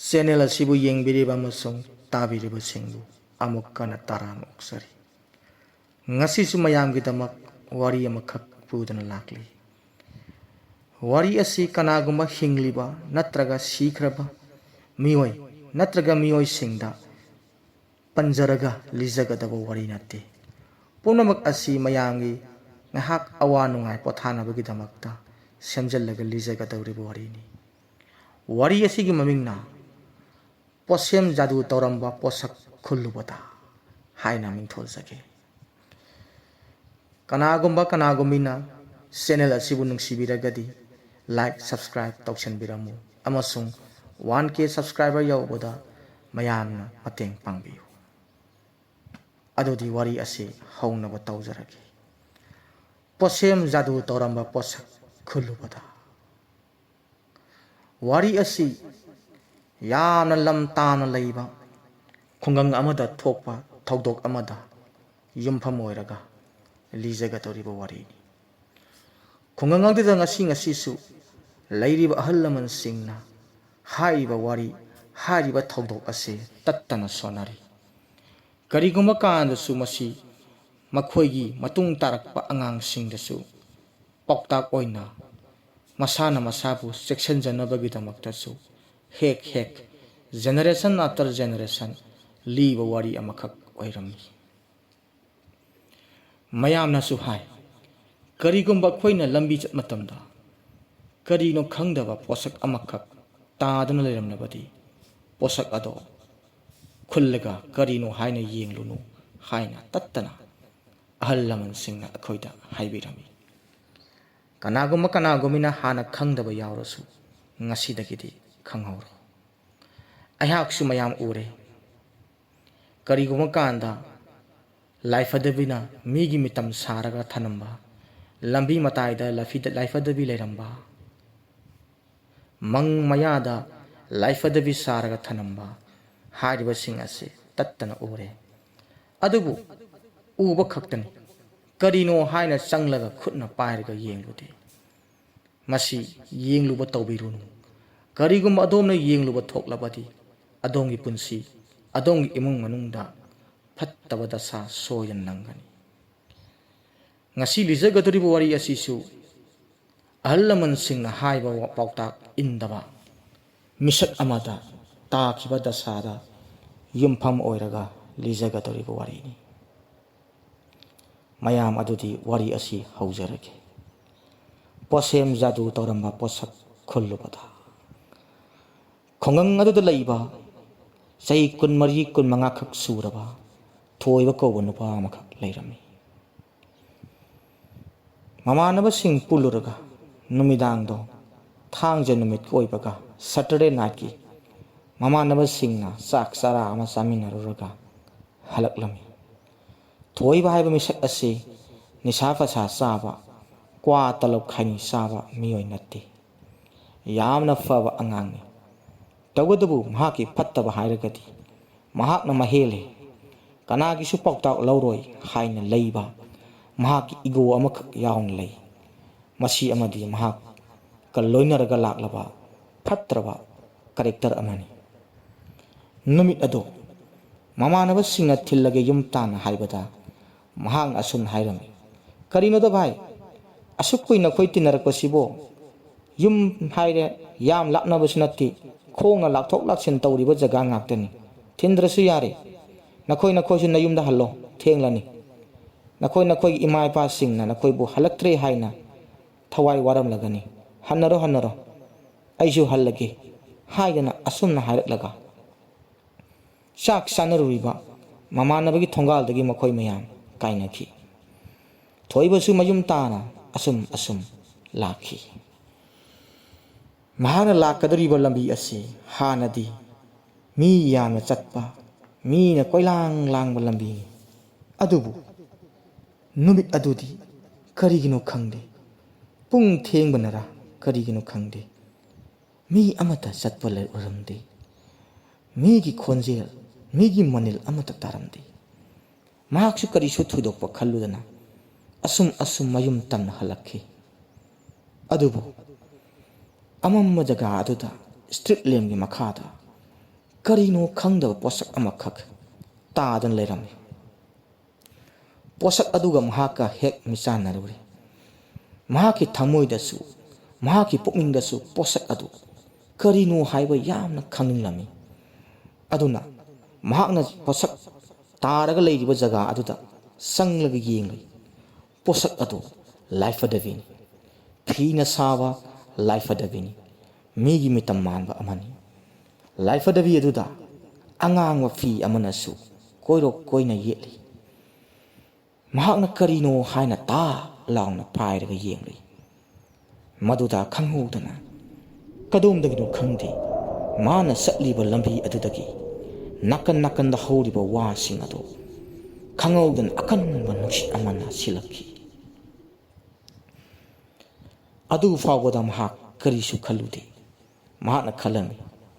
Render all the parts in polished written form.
Channel ꯑꯁꯤꯕꯨ ꯌꯦꯡꯕꯤꯔꯤꯕ ꯑꯃꯁꯨꯡ ꯇꯥꯕꯤꯔꯤꯕꯁꯤꯡꯕꯨ ꯑꯃꯨꯛꯀ ꯍꯟꯅ ꯇꯔꯥꯝꯅ ꯑꯣꯛꯆꯔꯤ꯫ ꯉꯁꯤꯁꯨ ꯃꯌꯥꯝꯒꯤꯗꯃꯛ ꯋꯥꯔꯤ ꯑꯃꯈꯛ ꯄꯨꯗꯨꯅ ꯂꯥꯛꯂꯤ꯫ ꯋꯥꯔꯤ ꯑꯁꯤ ꯀꯅꯥꯒꯨꯝꯕ ꯍꯤꯡꯂꯤꯕ ꯅꯠꯇ꯭ꯔꯒ ꯁꯤꯈ꯭ꯔꯕ ꯃꯤꯑꯣꯏ ꯅꯠꯇ꯭ꯔꯒ ꯃꯤꯑꯣꯏꯁꯤꯡꯗ ꯄꯟꯖꯔꯒ ꯂꯤꯖꯒꯗꯕ ꯋꯥꯔꯤ ꯅꯠꯇꯦ꯫ ꯄꯨꯝꯅꯃꯛ ꯑꯁꯤ ꯃꯌꯥꯝꯒꯤ ꯉꯥꯏꯍꯥꯛ ꯑꯋꯥ ꯅꯨꯡꯉꯥꯏ ꯄꯣꯊꯥꯅꯕꯒꯤꯗꯃꯛꯇ ꯁꯦꯝꯖꯤꯜꯂꯒ ꯂꯤꯖꯒꯗꯧꯔꯤꯕ ꯋꯥꯔꯤꯅꯤ꯫ ꯋꯥꯔꯤ ꯑꯁꯤꯒꯤ ꯃꯃꯤꯡꯅ ꯄꯣꯠꯁꯦꯝ ꯖꯥꯗꯨ ꯇꯧꯔꯝꯕ ꯄꯣꯠꯁꯛ ꯈꯨꯜꯂꯨꯕꯗ ꯍꯥꯏꯅ ꯃꯤꯡꯊꯣꯜꯖꯒꯦ꯫ ꯀꯅꯥꯒꯨꯝꯕꯤꯅ ꯆꯦꯅꯦꯜ ꯑꯁꯤꯕꯨ ꯅꯨꯡꯁꯤꯕꯤꯔꯒꯗꯤ ꯂꯥꯏꯛ ꯁꯕꯁꯀ꯭ꯔꯥꯏꯕ ꯇꯧꯁꯟꯕꯤꯔꯝꯃꯨ ꯑꯃꯁꯨꯡ 1K ꯁꯕꯁꯀ꯭ꯔꯥꯏꯕꯔ ꯌꯧꯕꯗ ꯃꯌꯥꯝꯅ ꯃꯇꯦꯡ ꯄꯥꯡꯕꯤꯌꯨ꯫ ꯑꯗꯨꯗꯤ ꯋꯥꯔꯤ ꯑꯁꯤ ꯍꯧꯅꯕ ꯇꯧꯖꯔꯒꯦ꯫ ꯄꯣꯠꯁꯦꯝ ꯖꯥꯗꯨ ꯇꯧꯔꯝꯕ ꯄꯣꯠꯁꯛ ꯈꯨꯜꯂꯨꯕꯗ꯫ ꯋꯥꯔꯤ ꯑꯁꯤ ꯌꯥꯝꯅ ꯂꯝ ꯇꯥꯝꯅ ꯂꯩꯕ ꯈꯨꯡꯒꯪ ꯑꯃꯗ ꯊꯣꯛꯄ ꯊꯧꯗꯣꯛ ꯑꯃꯗ ꯌꯨꯝꯐꯝ ꯑꯣꯏꯔꯒ ꯂꯤꯖꯒꯗꯧꯔꯤꯕ ꯋꯥꯔꯤꯅꯤ꯫ ꯈꯨꯡꯒꯪ ꯑꯗꯨꯗ ꯉꯁꯤꯁꯨ ꯂꯩꯔꯤꯕ ꯑꯍꯜ ꯂꯃꯟꯁꯤꯡꯅ ꯍꯥꯏꯔꯤꯕ ꯋꯥꯔꯤ ꯍꯥꯏꯔꯤꯕ ꯊꯧꯗꯣꯛ ꯑꯁꯤ ꯇꯠꯇꯅ ꯁꯣꯟꯅꯔꯤ꯫ ꯀꯔꯤꯒꯨꯝꯕ ꯀꯥꯟꯗꯁꯨ ꯃꯁꯤ ꯃꯈꯣꯏꯒꯤ ꯃꯇꯨꯡ ꯇꯥꯔꯛꯄ ꯑꯉꯥꯡꯁꯤꯡꯗꯁꯨ ꯄꯥꯎꯇꯥꯛ ꯑꯣꯏꯅ ꯃꯁꯥꯅ ꯃꯁꯥꯕꯨ ꯆꯦꯛꯁꯤꯟꯖꯅꯕꯒꯤꯗꯃꯛꯇꯁꯨ ꯍꯦꯛ ꯖꯦꯅꯦꯔꯦꯁꯟ ꯑꯥꯐꯇꯔ ꯖꯦꯅꯦꯔꯦꯁꯟ ꯂꯤꯕ ꯋꯥꯔꯤ ꯑꯃꯈꯛ ꯑꯣꯏꯔꯝꯃꯤ꯫ ꯃꯌꯥꯝꯅꯁꯨ ꯍꯥꯏ ꯀꯔꯤꯒꯨꯝꯕ ꯑꯩꯈꯣꯏꯅ ꯂꯝꯕꯤ ꯆꯠ ꯃꯇꯝꯗ ꯀꯔꯤꯅꯣ ꯈꯪꯗꯕ ꯄꯣꯠꯁꯛ ꯑꯃꯈꯛ ꯇꯥꯗꯨꯅ ꯂꯩꯔꯝꯂꯕꯗꯤ ꯄꯣꯠꯁꯛ ꯑꯗꯣ ꯈꯨꯜꯂꯒ ꯀꯔꯤꯅꯣ ꯍꯥꯏꯅ ꯌꯦꯡꯂꯨꯅꯨ ꯍꯥꯏꯅ ꯇꯠꯇꯅ ꯑꯍꯜ ꯂꯃꯟꯁꯤꯡꯅ ꯑꯩꯈꯣꯏꯗ ꯍꯥꯏꯕꯤꯔꯝꯃꯤ꯫ ꯀꯅꯥꯒꯨꯝꯕꯤꯅ ꯍꯥꯟꯅ ꯈꯪꯗꯕ ꯌꯥꯎꯔꯁꯨ ꯉꯁꯤꯗꯒꯤꯗꯤ ꯈꯪꯍꯧꯔꯣ꯫ ꯑꯩꯍꯥꯛꯁꯨ ꯃꯌꯥꯝ ꯎꯔꯦ꯫ ꯀꯔꯤꯒꯨꯝꯕ ꯀꯥꯟꯗ ꯂꯥꯏꯐꯗꯕꯤꯅ ꯃꯤꯒꯤ ꯃꯤꯇꯝ ꯁꯥꯔꯒ ꯊꯅꯝꯕ, ꯂꯝꯕꯤ ꯃꯇꯥꯏꯗ ꯂꯥꯏꯐꯗꯕꯤ ꯂꯩꯔꯝꯕ, ꯃꯪ ꯃꯌꯥꯗ ꯂꯥꯏꯐꯗꯕꯤ ꯁꯥꯔꯒ ꯊꯅꯝꯕ ꯍꯥꯏꯔꯤꯕꯁꯤꯡ ꯑꯁꯤ ꯇꯠꯇꯅ ꯎꯔꯦ꯫ ꯑꯗꯨꯕꯨ ꯎꯕ ꯈꯛꯇꯅꯤ, ꯀꯔꯤꯅꯣ ꯍꯥꯏꯅ ꯆꯪꯂꯒ ꯈꯨꯠꯅ パイꯔꯒ ꯌꯦꯡꯂꯨꯗꯦ꯫ ꯃꯁꯤ ꯌꯦꯡꯂꯨꯕ ꯇꯧꯕꯤꯔꯨꯅꯨ꯫ ꯀꯔꯤꯒꯨꯝꯕ ꯑꯗꯣꯝꯅ ꯌꯦꯡꯂꯨꯕ ꯊꯣꯛꯂꯕꯗꯤ ꯑꯗꯣꯝꯒꯤ ꯄꯨꯟꯁꯤ, ꯑꯗꯣꯝꯒꯤ ꯏꯃꯨꯡ ꯃꯅꯨꯡꯗ ꯐꯠꯇꯕ ꯗꯁꯥ ꯁꯣꯏꯗꯅ ꯅꯪꯒꯅꯤ꯫ ꯉꯁꯤ ꯂꯤꯖꯒꯗꯧꯔꯤꯕ ꯋꯥꯔꯤ ꯑꯁꯤꯁꯨ ꯑꯍꯜ ꯂꯃꯟꯁꯤꯡꯅ ꯍꯥꯏꯕ ꯄꯥꯎꯇꯥꯛ ꯏꯟꯗꯕ ꯃꯤꯁꯛ ꯑꯃꯗ ꯇꯥꯈꯤꯕ ꯗꯁꯥꯗ ꯌꯨꯝꯐꯝ ꯑꯣꯏꯔꯒ ꯂꯤꯖꯒꯗꯧꯔꯤꯕ ꯋꯥꯔꯤꯅꯤ꯫ ꯃꯌꯥꯝ ꯑꯗꯨꯗꯤ ꯋꯥꯔꯤ ꯑꯁꯤ ꯍꯧꯖꯔꯒꯦ꯫ ꯄꯣꯠꯁꯦꯝ ꯖꯥꯗꯨ ꯇꯧꯔꯝꯕ ꯄꯣꯠꯁꯛ ꯈꯨꯜꯂꯨꯕꯗ꯫ ꯈꯨꯡꯒꯪ ꯑꯗꯨꯗ ꯂꯩꯕ ꯆꯍꯤ 24-25 ꯈꯛ ꯁꯨꯔꯕ ꯊꯣꯏꯕ ꯀꯧꯕ ꯅꯨꯄꯥ ꯑꯃꯈꯛ ꯂꯩꯔꯝꯃꯤ꯫ ꯃꯃꯥꯟꯅꯕꯁꯤꯡ ꯄꯨꯜꯂꯨꯔꯒ ꯅꯨꯃꯤꯗꯥꯡꯗꯣ ꯊꯥꯡꯖ ꯅꯨꯃꯤꯠ ꯑꯣꯏꯕꯒ ꯁꯦꯇꯔꯗꯦ ꯅꯥꯏꯠꯀꯤ ꯃꯃꯥꯟꯅꯕꯁꯤꯡꯅ ꯆꯥꯛ ꯆꯔꯥ ꯑꯃ ꯆꯥꯃꯤꯟꯅꯔꯨꯔꯒ ꯍꯜꯂꯛꯂꯝꯃꯤ꯫ ꯊꯣꯏꯕ ꯍꯥꯏꯕ ꯃꯤꯁꯛ ꯑꯁꯤ ꯅꯤꯁꯥ ꯄꯁꯥ ꯆꯥꯕ, ꯀ꯭ꯋꯥ ꯇꯂꯞ ꯈꯥꯏꯅꯤ ꯆꯥꯕ ꯃꯤꯑꯣꯏ ꯅꯠꯇꯦ꯫ ꯌꯥꯝꯅ ꯐꯕ ꯑꯉꯥꯡꯅꯤ꯫ ꯇꯧꯕꯇꯕꯨ ꯃꯍꯥꯛꯀꯤ ꯐꯠꯇꯕ ꯍꯥꯏꯔꯒꯗꯤ ꯃꯍꯥꯛꯅ ꯃꯍꯦꯜꯂꯦ, ꯀꯅꯥꯒꯤꯁꯨ ꯄꯥꯎꯇꯥꯛ ꯂꯧꯔꯣꯏ ꯍꯥꯏꯅ ꯂꯩꯕ ꯃꯍꯥꯛꯀꯤ ꯏꯒꯣ ꯑꯃꯈꯛ ꯌꯥꯎꯅ ꯂꯩ꯫ ꯃꯁꯤ ꯑꯃꯗꯤ ꯃꯍꯥꯛꯀ ꯂꯣꯏꯅꯔꯒ ꯂꯥꯛꯂꯕ ꯐꯠꯇ꯭ꯔꯕ ꯀꯦꯔꯦꯛꯇꯔ ꯑꯃꯅꯤ꯫ ꯅꯨꯃꯤꯠ ꯑꯗꯣ ꯃꯃꯥꯟꯅꯕꯁꯤꯡꯅ ꯊꯤꯜꯂꯒꯦ ꯌꯨꯝ ꯇꯥꯟꯅ ꯍꯥꯏꯕꯗ ꯃꯍꯥꯛꯅ ꯑꯁꯨꯝ ꯍꯥꯏꯔꯝꯃꯤ, ꯀꯔꯤꯅꯣꯗ ꯚꯥꯏ, ꯑꯁꯨꯛ ꯀꯨꯏꯅ ꯑꯩꯈꯣꯏ ꯇꯤꯟꯅꯔꯛꯄꯁꯤꯕꯣ, ꯌꯨꯝ ꯍꯥꯏꯔꯦ ꯌꯥꯝ ꯂꯥꯞꯅꯕꯁꯨ ꯅꯠꯇꯦ, ꯈꯣꯡꯅ ꯂꯥꯛꯊꯣꯛ ꯂꯥꯛꯁꯤꯟ ꯇꯧꯔꯤꯕ ꯖꯒꯥ ꯉꯥꯛꯇꯅꯤ꯫ ꯊꯤꯟꯗ꯭ꯔꯁꯨ ꯌꯥꯔꯦ, ꯅꯈꯣꯏꯁꯨ ꯅꯌꯨꯝꯗ ꯍꯜꯂꯣ, ꯊꯦꯡꯂꯅꯤ꯫ ꯅꯈꯣꯏꯒꯤ ꯏꯃꯥ ꯏꯄꯥꯁꯤꯡꯅ ꯅꯈꯣꯏꯕꯨ ꯍꯜꯂꯛꯇ꯭ꯔꯦ ꯍꯥꯏꯅ ꯊꯋꯥꯏ ꯋꯥꯔꯝꯂꯒꯅꯤ꯫ ꯍꯟꯅꯔꯣ, ꯑꯩꯁꯨ ꯍꯜꯂꯒꯦ ꯍꯥꯏꯗꯅ ꯑꯁꯨꯝꯅ ꯍꯥꯏꯔꯛꯂꯒ ꯆꯥꯛ ꯆꯥꯅꯔꯨꯔꯤꯕ ꯃꯃꯥꯟꯅꯕꯒꯤ ꯊꯣꯡꯒꯥꯜꯗꯒꯤ ꯃꯈꯣꯏ ꯃꯌꯥꯝ ꯀꯥꯏꯅꯈꯤ꯫ ꯊꯣꯏꯕꯁꯨ ꯃꯌꯨꯝ ꯇꯥꯅ ꯑꯁꯨꯝ ꯂꯥꯛꯈꯤ꯫ ꯃꯍꯥꯛꯅ ꯂꯥꯛꯀꯗꯧꯔꯤꯕ ꯂꯝꯕꯤ ꯑꯁꯤ ꯍꯥꯟꯅꯗꯤ ꯃꯤ ꯌꯥꯝꯅ ꯆꯠꯄ, ꯃꯤꯅ ꯀꯣꯏꯂꯥꯡ ꯂꯥꯡꯕ ꯂꯝꯕꯤꯅꯤ꯫ ꯑꯗꯨꯕꯨ ꯅꯨꯃꯤꯠ ꯑꯗꯨꯗꯤ ꯀꯔꯤꯒꯤꯅꯣ ꯈꯪꯗꯦ, ꯄꯨꯡ ꯊꯦꯡꯕꯅꯔꯥ ꯀꯔꯤꯒꯤꯅꯣ ꯈꯪꯗꯦ, ꯃꯤ ꯑꯃꯠꯇ ꯆꯠꯄ ꯎꯔꯝꯗꯦ꯫ ꯃꯤꯒꯤ ꯈꯣꯟꯖꯦꯜ, ꯃꯤꯒꯤ ꯃꯅꯤꯜ ꯑꯃꯠꯇ ꯇꯥꯔꯝꯗꯦ꯫ ꯃꯍꯥꯛꯁꯨ ꯀꯔꯤꯁꯨ ꯊꯣꯏꯗꯣꯛꯄ ꯈꯜꯂꯨꯗꯅ ꯑꯁꯨꯝ ꯃꯌꯨꯝ ꯇꯝꯅ ꯍꯜꯂꯛꯈꯤ꯫ ꯑꯗꯨꯕꯨ ꯑꯃꯝꯕ ꯖꯒꯥ ꯑꯗꯨꯗ ꯏꯁꯇ꯭ꯔꯤꯠ ꯂꯦꯝꯞꯒꯤ ꯃꯈꯥꯗ ꯀꯔꯤꯅꯣ ꯈꯪꯗꯕ ꯄꯣꯠꯁꯛ ꯑꯃꯈꯛ ꯇꯥꯗꯨꯅ ꯂꯩꯔꯝꯃꯤ꯫ ꯄꯣꯠꯁꯛ ꯑꯗꯨꯒ ꯃꯍꯥꯛꯀ ꯍꯦꯛ ꯃꯤꯆꯥꯟꯅꯔꯨꯔꯦ꯫ ꯃꯍꯥꯛꯀꯤ ꯊꯃꯣꯏꯗꯁꯨ ꯃꯍꯥꯛꯀꯤ ꯄꯨꯛꯅꯤꯡꯗꯁꯨ ꯄꯣꯠꯁꯛ ꯑꯗꯨ ꯀꯔꯤꯅꯣ ꯍꯥꯏꯕ ꯌꯥꯝꯅ ꯈꯪꯅꯤꯡꯂꯝꯃꯤ꯫ ꯑꯗꯨꯅ ꯃꯍꯥꯛꯅ ꯄꯣꯠꯁꯛ ꯇꯥꯔꯒ ꯂꯩꯔꯤꯕ ꯖꯒꯥ ꯑꯗꯨꯗ ꯆꯪꯂꯒ ꯌꯦꯡꯂꯨꯏ꯫ ꯄꯣꯠꯁꯛ ꯑꯗꯨ ꯂꯥꯏꯐꯗꯕꯤꯅꯤ꯫ ꯐꯤꯅ ꯁꯥꯕ ꯂꯥꯏꯐꯗꯕꯤꯅꯤ꯫ ꯃꯤꯒꯤ ꯃꯤꯇꯝ ꯃꯥꯟꯕ ꯑꯃꯅꯤ꯫ ꯂꯥꯏꯐꯗꯕꯤ ꯑꯗꯨꯗ ꯑꯉꯥꯡꯕ ꯐꯤ ꯑꯃꯅꯁꯨ ꯀꯣꯏꯔꯣꯛ ꯀꯣꯏꯅ ꯌꯦꯠꯂꯤ꯫ ꯃꯍꯥꯛꯅ ꯀꯔꯤꯅꯣ ꯍꯥꯏꯅ ꯇꯥ ꯂꯥꯎꯅ ꯄꯥꯏꯔꯒ ꯌꯦꯡꯂꯨꯏ꯫ ꯃꯗꯨꯗ ꯈꯪꯍꯧꯗꯅ ꯀꯗꯣꯝꯗꯒꯤꯅꯣ ꯈꯪꯗꯦ ꯃꯥꯅ ꯆꯠꯂꯤꯕ ꯂꯝꯕꯤ ꯑꯗꯨꯗꯒꯤ ꯅꯥꯀꯟ ꯅꯥꯀꯟꯗ ꯍꯧꯔꯤꯕ ꯋꯥꯁꯤꯡ ꯑꯗꯨ ꯈꯪꯍꯧꯗꯅ ꯑꯀꯟꯕ ꯅꯨꯡꯁꯤꯠ ꯑꯃꯅ ꯁꯤꯜꯂꯛꯈꯤ꯫ ꯑꯗꯨ ꯐꯥꯎꯕꯗ ꯃꯍꯥꯛ ꯀꯔꯤꯁꯨ ꯈꯜꯂꯨꯗꯦ꯫ ꯃꯍꯥꯛꯅ ꯈꯜꯂꯝꯃꯤ,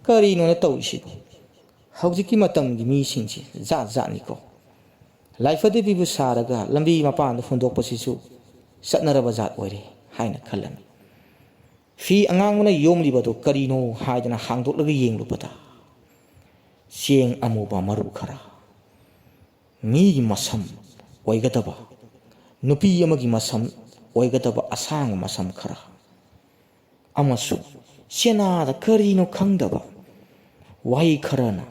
ꯀꯔꯤꯅꯣꯅ ꯇꯧꯔꯤꯁꯤꯕꯨ? ꯍꯧꯖꯤꯛꯀꯤ ꯃꯇꯝꯒꯤ ꯃꯤꯁꯤꯡꯁꯤ ꯖꯥꯠ ꯖꯥꯠꯅꯤꯀꯣ꯫ ꯂꯥꯏꯐꯗꯕꯤꯕꯨ ꯁꯥꯔꯒ ꯂꯝꯕꯤ ꯃꯄꯥꯟꯗ ꯍꯨꯟꯗꯣꯛꯄꯁꯤꯁꯨ ꯆꯠꯅꯔꯕ ꯖꯥꯠ ꯑꯣꯏꯔꯦ ꯍꯥꯏꯅ ꯈꯜꯂꯝꯃꯤ꯫ ꯐꯤ ꯑꯉꯥꯡꯕꯅ ꯌꯣꯝꯂꯤꯕꯗꯨ ꯀꯔꯤꯅꯣ ꯍꯥꯏꯗꯅ ꯍꯥꯡꯗꯣꯛꯂꯒ ꯌꯦꯡꯂꯨꯕꯗ ꯆꯦꯡ ꯑꯃꯨꯕ ꯃꯔꯨ ꯈꯔ, ꯃꯤꯒꯤ ꯃꯁꯝ ꯑꯣꯏꯒꯗꯕ, ꯅꯨꯄꯤ ꯑꯃꯒꯤ ꯃꯁꯝ ꯑꯣꯏꯒꯗꯕ ꯑꯁꯥꯡꯕ ꯃꯁꯝ ꯈꯔ, ꯑꯃꯁꯨꯡ ꯆꯦꯅꯥꯗ ꯀꯔꯤꯅꯣ ꯈꯪꯗꯕ ꯋꯥꯍꯩ ꯈꯔꯅ,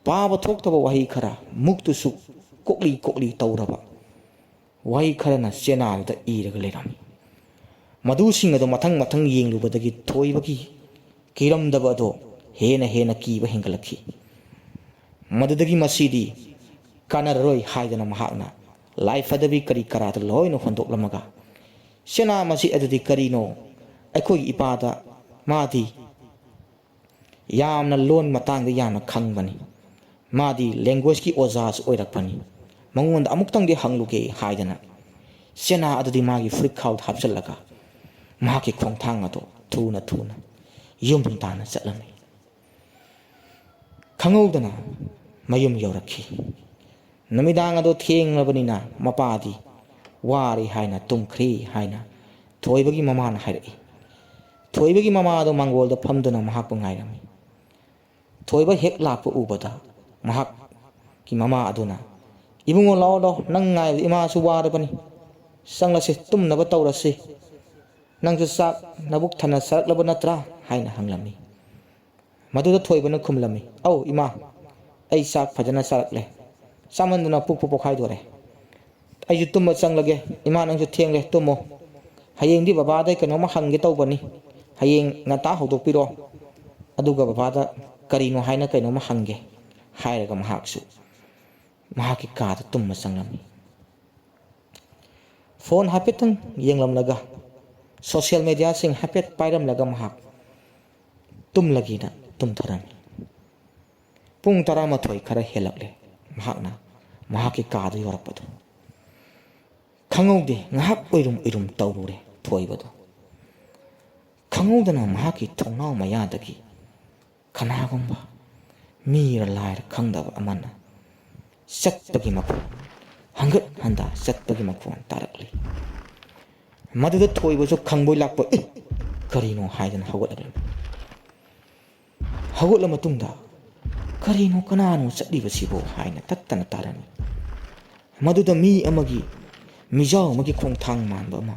ꯄꯥꯕ ꯊꯣꯛꯇꯕ ꯋꯥꯍꯩ ꯈꯔ, ꯃꯨꯛꯇꯨꯁꯨ ꯀꯣꯛꯂꯤ ꯀꯣꯛꯂꯤ ꯇꯧꯔꯕ ꯋꯥꯍꯩ ꯈꯔꯅ ꯆꯦꯅꯥꯗꯨꯗ ꯏꯔꯒ ꯂꯩꯔꯝꯃꯤ꯫ ꯃꯗꯨꯁꯤꯡ ꯑꯗꯨ ꯃꯊꯪ ꯃꯊꯪ ꯌꯦꯡꯂꯨꯕꯗꯒꯤ ꯊꯣꯏꯕꯒꯤ ꯀꯤꯔꯝꯗꯕ ꯑꯗꯣ ꯍꯦꯟꯅ ꯍꯦꯟꯅ ꯀꯤꯕ ꯍꯦꯟꯒꯠꯂꯛꯈꯤ꯫ ꯃꯗꯨꯗꯒꯤ ꯃꯁꯤꯗꯤ ꯀꯥꯟꯅꯔꯔꯣꯏ ꯍꯥꯏꯗꯅ ꯃꯍꯥꯛꯅ ꯂꯥꯏꯐꯗꯕꯤ ꯀꯔꯤ ꯀꯔꯥꯗ ꯂꯣꯏꯅ ꯍꯨꯟꯗꯣꯛꯂꯝꯃꯒ, ꯆꯦꯅꯥ ꯃꯁꯤ ꯑꯗꯨꯗꯤ ꯀꯔꯤꯅꯣ? ꯑꯩꯈꯣꯏꯒꯤ ꯏꯄꯥꯗ ꯃꯥꯗꯤ ꯌꯥꯝꯅ ꯂꯣꯟ ꯃꯇꯥꯡꯗ ꯌꯥꯝꯅ ꯈꯪꯕꯅꯤ꯫ ꯃꯥꯗꯤ ꯂꯦꯡꯒ꯭ꯋꯦꯖꯀꯤ ꯑꯣꯖꯥꯁꯨ ꯑꯣꯏꯔꯛꯄꯅꯤ꯫ ꯃꯉꯣꯟꯗ ꯑꯃꯨꯛꯇꯪꯗꯤ ꯍꯪꯂꯨꯒꯦ ꯍꯥꯏꯗꯅ ꯆꯦꯅꯥ ꯑꯗꯨꯗꯤ ꯃꯥꯒꯤ ꯐꯨꯔꯤꯠꯈꯥꯎꯗ ꯍꯥꯞꯆꯤꯜꯂꯒ ꯃꯍꯥꯛꯀꯤ ꯈꯣꯡꯊꯥꯡ ꯑꯗꯨ ꯊꯨꯅ ꯊꯨꯅ ꯌꯨꯝ ꯇꯥꯟꯅ ꯆꯠꯂꯝꯃꯤ꯫ ꯈꯪꯍꯧꯗꯅ ꯃꯌꯨꯝ ꯌꯧꯔꯛꯈꯤ꯫ ꯅꯨꯃꯤꯗꯥꯡ ꯑꯗꯨ ꯊꯦꯡꯂꯕꯅꯤꯅ ꯃꯄꯥꯗꯤ ꯋꯥꯔꯦ ꯍꯥꯏꯅ ꯇꯨꯝꯈ꯭ꯔꯦ ꯍꯥꯏꯅ ꯊꯣꯏꯕꯒꯤ ꯃꯃꯥꯅ ꯍꯥꯏꯔꯛꯏ꯫ ꯊꯣꯏꯕꯒꯤ ꯃꯃꯥ ꯑꯗꯨ ꯃꯥꯡꯒꯣꯜꯗ ꯐꯝꯗꯨꯅ ꯃꯍꯥꯛꯄꯨ ꯉꯥꯏꯔꯝꯃꯤ꯫ ꯊꯣꯏꯕ ꯍꯦꯛ ꯂꯥꯛꯄ ꯎꯕꯗ ꯃꯍꯥꯛꯀꯤ ꯃꯃꯥ ꯑꯗꯨꯅ, ꯏꯕꯨꯡꯉꯣ ꯂꯥꯛꯑꯣ ꯂꯥꯛꯑꯣ, ꯅꯪ ꯉꯥꯏꯕꯗ ꯏꯃꯥꯁꯨ ꯋꯥꯔꯕꯅꯤ, ꯆꯪꯂꯁꯤ ꯇꯨꯝꯅꯕ ꯇꯧꯔꯁꯤ, ꯅꯪꯁꯨ ꯆꯥꯛ ꯅꯕꯨꯛ ꯊꯟꯅ ꯆꯥꯔꯛꯂꯕ ꯅꯠꯇ꯭ꯔꯥ ꯍꯥꯏꯅ ꯍꯪꯂꯝꯃꯤ꯫ ꯃꯗꯨꯗ ꯊꯣꯏꯕꯅ ꯈꯨꯝꯂꯝꯃꯤ, ꯑꯧ ꯏꯃꯥ, ꯑꯩ ꯆꯥꯛ ꯐꯖꯅ ꯆꯥꯔꯛꯂꯦ, ꯆꯥꯃꯟꯗꯅ ꯄꯨꯛꯄꯨ ꯄꯣꯛꯈꯥꯏꯗꯣꯔꯦ, ꯑꯩꯁꯨ ꯇꯨꯝꯕ ꯆꯪꯂꯒꯦ, ꯏꯃꯥ ꯅꯪꯁꯨ ꯊꯦꯡꯂꯦ ꯇꯨꯝꯃꯣ, ꯍꯌꯦꯡꯗꯤ ꯕꯕꯥꯗ ꯀꯩꯅꯣꯝꯃ ꯍꯪꯒꯦ ꯇꯧꯕꯅꯤ, ꯍꯌꯦꯡ ꯉꯟꯇꯥ ꯍꯧꯗꯣꯛꯄꯤꯔꯣ, ꯑꯗꯨꯒ ꯕꯕꯥꯗ ꯀꯔꯤꯅꯣ ꯍꯥꯏꯅ ꯀꯩꯅꯣꯝꯃ ꯍꯪꯒꯦ ꯍꯥꯏꯔꯒ ꯃꯍꯥꯛꯁꯨ ꯃꯍꯥꯛꯀꯤ ꯀꯥꯗ ꯇꯨꯝꯕ ꯆꯪꯂꯝꯃꯤ꯫ ꯐꯣꯟ ꯍꯥꯏꯐꯦꯠꯇꯪ ꯌꯦꯡꯂꯝꯂꯒ, ꯁꯣꯁꯤꯌꯦꯜ ꯃꯦꯗꯤꯌꯥꯁꯤꯡ ꯍꯥꯏꯐꯦꯠ ꯄꯥꯏꯔꯝꯂꯒ ꯃꯍꯥꯛ ꯇꯨꯝꯂꯒꯦꯅ ꯇꯨꯝꯊꯔꯝꯃꯤ꯫ ꯄꯨꯡ 11 ꯈꯔ ꯍꯦꯜꯂꯛꯂꯦ ꯃꯍꯥꯛꯅ ꯃꯍꯥꯛꯀꯤ ꯀꯥꯗ ꯌꯧꯔꯛꯄꯗꯨ꯫ ꯈꯪꯍꯧꯗꯦ ꯉꯥꯏꯍꯥꯛ ꯎꯏꯔꯨꯝ ꯎꯏꯔꯨꯝ ꯇꯧꯔꯨꯔꯦ ꯊꯣꯏꯕꯗꯨ꯫ ꯈꯪꯍꯧꯗꯅ ꯃꯍꯥꯛꯀꯤ ꯊꯣꯡꯅꯥꯎ ꯃꯌꯥꯗꯒꯤ ꯀꯅꯥꯒꯨꯝꯕ ꯃꯤꯔ ꯂꯥꯏꯔ ꯈꯪꯗꯕ ꯑꯃꯅ ꯆꯠꯄꯒꯤ ꯃꯈꯣꯟ, ꯍꯪꯒꯠ ꯍꯟꯗꯥ ꯆꯠꯄꯒꯤ ꯃꯈꯣꯟ ꯇꯥꯔꯛꯂꯤ꯫ ꯃꯗꯨꯗ ꯊꯣꯏꯕꯁꯨ ꯈꯪꯕꯣꯏ ꯂꯥꯛꯄꯣꯏ ꯀꯔꯤꯅꯣ ꯍꯥꯏꯗꯅ ꯍꯧꯒꯠꯂꯛꯂꯝꯃꯤ꯫ ꯍꯧꯒꯠꯂ ꯃꯇꯨꯡꯗ ꯀꯔꯤꯅꯣ ꯀꯅꯥꯅꯣ ꯆꯠꯂꯤꯕꯁꯤꯕꯨ ꯍꯥꯏꯅ ꯇꯠꯇꯅ ꯇꯥꯔꯝꯃꯤ꯫ ꯃꯗꯨꯗ ꯃꯤ ꯑꯃꯒꯤ, ꯃꯤꯖꯥꯎ ꯑꯃꯒꯤ ꯈꯣꯡꯊꯥꯡ ꯃꯥꯟꯕ ꯑꯃ